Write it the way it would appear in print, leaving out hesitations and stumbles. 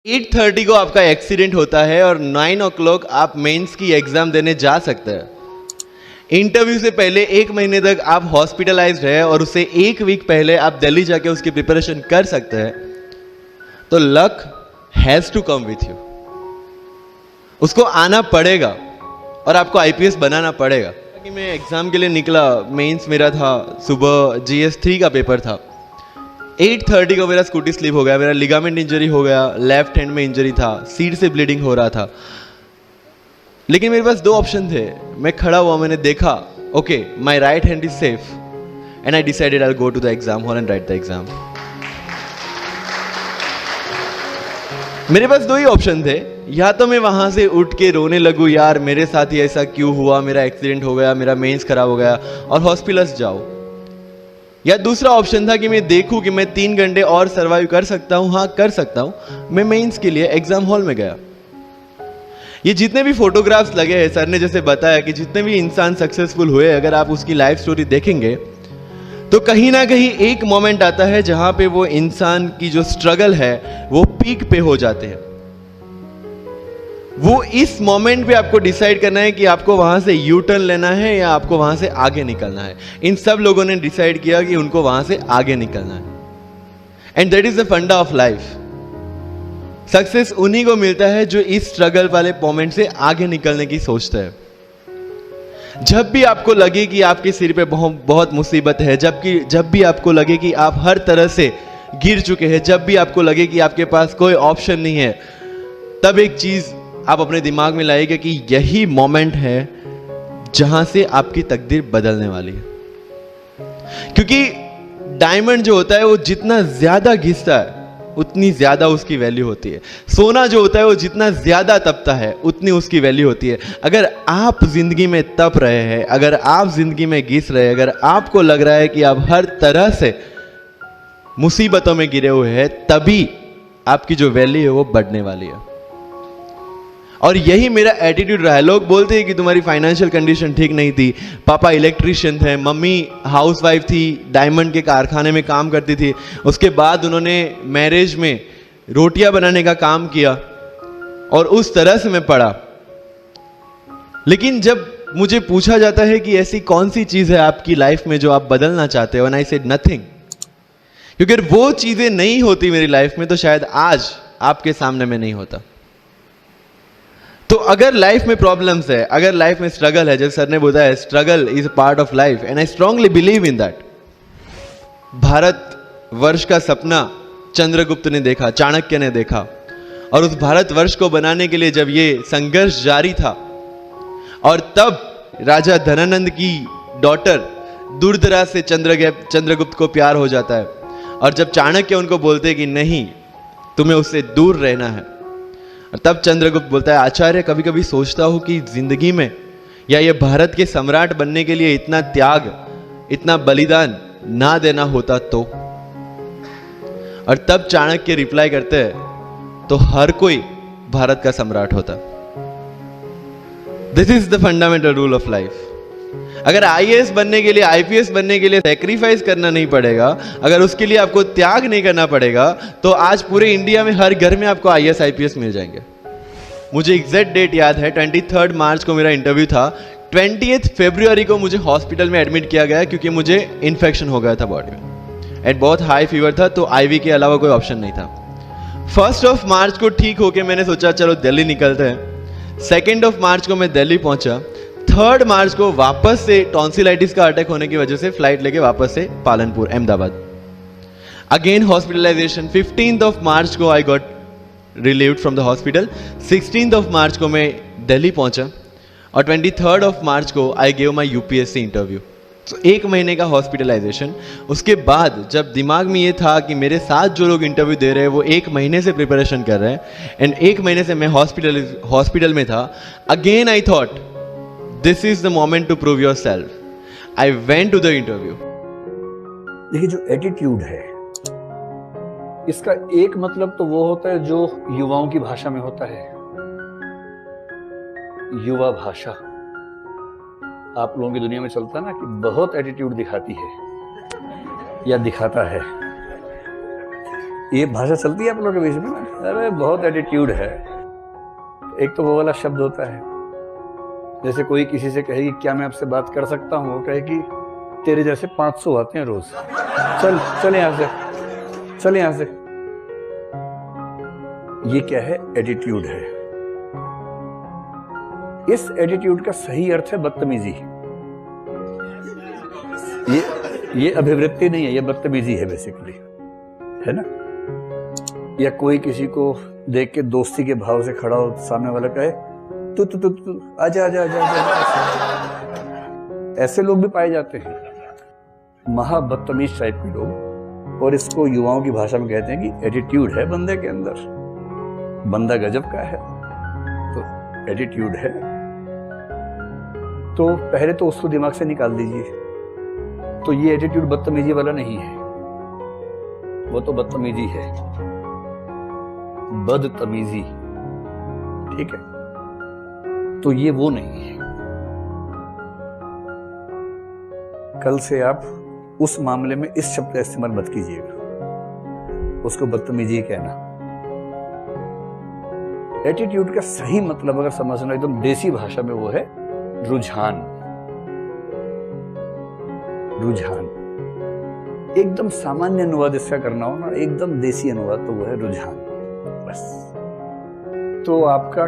8:30 को आपका एक्सीडेंट होता है और 9 o'clock आप मेंस की एग्जाम देने जा सकते हैं। इंटरव्यू से पहले 1 महीने तक आप हॉस्पिटलाइज्ड है और उससे 1 वीक पहले आप दिल्ली जाके उसकी प्रिपरेशन कर सकते हैं। तो luck has to come with you, उसको आना पड़ेगा और आपको आईपीएस बनाना पड़ेगा। कि मैं एग्जाम के लिए निकला, मेंस मेरा था सुबह, GS3 का पेपर था। 8:30 को मेरा स्कूटी स्लिप हो गया, मेरा लिगामेंट इंजरी हो गया, लेफ्ट हैंड में इंजरी था, सीट से ब्लीडिंग हो रहा था। लेकिन मेरे पास 2 ऑप्शन थे। मैं खड़ा हुआ, मैंने देखा, okay my right hand is safe and I decided I will go to the exam hall and write the exam. मेरे पास 2 ही ऑप्शन थे, या तो मैं वहां से उठ के रोने लगूं, यार मेरे साथ ही ऐसा क्यों हुआ, मेरा एक्सीडेंट हो गया, मेरा मेंस खराब हो गया, और हॉस्पिटल जाओ। या दूसरा ऑप्शन था कि मैं देखूं कि मैं 3 घंटे और सरवाइव कर सकता हूं। हाँ, कर सकता हूं। मैं मेंस के लिए एग्जाम हॉल में गया। ये जितने भी फोटोग्राफ्स लगे हैं, सर ने जैसे बताया कि जितने भी इंसान सक्सेसफुल हुए, अगर आप उसकी लाइफ स्टोरी देखेंगे तो कहीं ना कहीं एक मोमेंट आता है जहां पे वो इंसान की जो स्ट्रगल है वो पीक पे हो जाते हैं। वो इस मोमेंट पे आपको डिसाइड करना है कि आपको वहां से यू टर्न लेना है या आपको वहां से आगे निकलना है। इन सब लोगों ने डिसाइड किया कि उनको वहां से आगे निकलना है, एंड दैट इज द फंडा ऑफ लाइफ। सक्सेस उन्हीं को मिलता है जो इस स्ट्रगल वाले मोमेंट से आगे निकलने की सोचता है। जब भी आपको लगे कि आपके सिर पे बहुत मुसीबत है, जब भी आपको लगे कि आप हर तरह से गिर चुके हैं, जब भी आपको लगे कि आपके पास कोई ऑप्शन नहीं है, तब एक चीज आप अपने दिमाग में लाइएगा कि यही मोमेंट है जहां से आपकी तकदीर बदलने वाली है। क्योंकि डायमंड जो होता है वो जितना ज्यादा घिसता है उतनी ज्यादा उसकी वैल्यू होती है। सोना जो होता है वो जितना ज्यादा तपता है उतनी उसकी वैल्यू होती है। अगर आप जिंदगी में तप रहे हैं, अगर आप जिंदगी में घिस रहे हैं, अगर आपको लग रहा है कि आप हर तरह से मुसीबतों में गिरे हुए हैं, तभी आपकी जो वैल्यू है वो बढ़ने वाली है। और यही मेरा एटीट्यूड रहा है। लोग बोलते हैं कि तुम्हारी फाइनेंशियल कंडीशन ठीक नहीं थी, पापा इलेक्ट्रिशियन थे, मम्मी हाउसवाइफ थी, डायमंड के कारखाने में काम करती थी, उसके बाद उन्होंने मैरिज में रोटियां बनाने का काम किया और उस तरह से मैं पढ़ा। लेकिन जब मुझे पूछा जाता है कि ऐसी कौन सी चीज है आपकी लाइफ में जो आप बदलना चाहते हो, एंड आई सेड नथिंग। क्योंकि अगर वो चीजें नहीं होती मेरी लाइफ में तो शायद आज आपके सामने में नहीं होता। तो अगर लाइफ में प्रॉब्लम्स है, अगर लाइफ में स्ट्रगल है, जैसे सर ने बताया struggle is a part of life and I strongly believe in that. Bharat वर्ष का सपना चंद्रगुप्त ने देखा, चाणक्य ने देखा, और उस भारत वर्ष को बनाने के लिए जब ये संघर्ष जारी था, और तब राजा धनानंद की डॉटर दूरदराज से चंद्रगुप्त को प्यार हो जाता है, और जब चाणक्य उनको बोलते कि नहीं तुम्हें उससे दूर रहना है, और तब चंद्रगुप्त बोलता है आचार्य कभी कभी सोचता हूं कि जिंदगी में या ये भारत के सम्राट बनने के लिए इतना त्याग, इतना बलिदान ना देना होता तो। और तब चाणक्य रिप्लाई करते हैं तो हर कोई भारत का सम्राट होता। This is the fundamental rule of life. अगर आईएएस बनने के लिए, आईपीएस बनने के लिए सैक्रिफाइस करना नहीं पड़ेगा, अगर उसके लिए आपको त्याग नहीं करना पड़ेगा, तो आज पूरे इंडिया में हर घर में आपको आईएएस आईपीएस मिल जाएंगे। मुझे एग्जैक्ट डेट याद है, 23 मार्च को मेरा इंटरव्यू था। 20 फरवरी को मुझे हॉस्पिटल में एडमिट किया गया क्योंकि मुझे इन्फेक्शन हो गया था बॉडी में, एंड बहुत हाई फीवर था, तो आईवी के अलावा कोई ऑप्शन नहीं था। 1 मार्च को ठीक होके मैंने सोचा चलो दिल्ली निकलते हैं। 2 मार्च को मैं दिल्ली पहुंचा। 3 मार्च को वापस से टॉन्सिलाइटिस का अटैक होने की वजह से फ्लाइट लेके वापस से पालनपुर, अहमदाबाद, अगेन हॉस्पिटलाइजेशन। 15 मार्च को I got relieved from the hospital. 16 मार्च को मैं दिल्ली पहुंचा, और 23 मार्च को I gave my UPSC interview. तो 1 महीने का हॉस्पिटलाइजेशन। उसके बाद जब दिमाग में ये था कि मेरे साथ जो लोग इंटरव्यू दे रहे हैं वो 1 महीने से प्रिपरेशन कर रहे हैं, एंड 1 महीने से मैं हॉस्पिटल में था, again I thought this is the moment to prove yourself. I went to the interview. देखिए जो एटीट्यूड है इसका एक मतलब तो वो होता है जो युवाओं की भाषा में होता है, युवा भाषा। आप लोगों की दुनिया में चलता है ना कि बहुत एटीट्यूड दिखाती है या दिखाता है, ये भाषा चलती है आप लोगों के बीच में ना? अरे बहुत एटीट्यूड है। एक तो वो वाला शब्द होता है, जैसे कोई किसी से कहे कि क्या मैं आपसे बात कर सकता हूँ, वो कहे कि तेरे जैसे 500 आते हैं रोज, चल यहाँ से, चल यहाँ से। ये क्या है? एटीट्यूड है। इस एटीट्यूड का सही अर्थ है बदतमीजी। ये अभिवृत्ति नहीं है, ये बदतमीजी है बेसिकली, है ना? या कोई किसी को देख के दोस्ती के भाव से खड़ा हो, सामने वाला कहे तू आजा आजा आजा आजा। ऐसे लोग भी पाए जाते हैं, महाबदतमीज टाइप के लोग, और इसको युवाओं की भाषा में कहते हैं कि एटीट्यूड है बंदे के अंदर, बंदा गजब का है, तो एटीट्यूड है। तो पहले तो उसको दिमाग से निकाल दीजिए। तो ये एटीट्यूड बदतमीजी वाला नहीं है, वो तो बदतमीजी है, बदतमीजी, ठीक है? तो ये वो नहीं है। कल से आप उस मामले में इस शब्द का इस्तेमाल मत कीजिएगा, उसको बदतमीजी कहना। एटीट्यूड का सही मतलब अगर समझना एकदम देसी भाषा में, वो है रुझान। रुझान एकदम सामान्य अनुवाद इसका करना हो ना, एकदम देसी अनुवाद, तो वो है रुझान, बस। तो आपका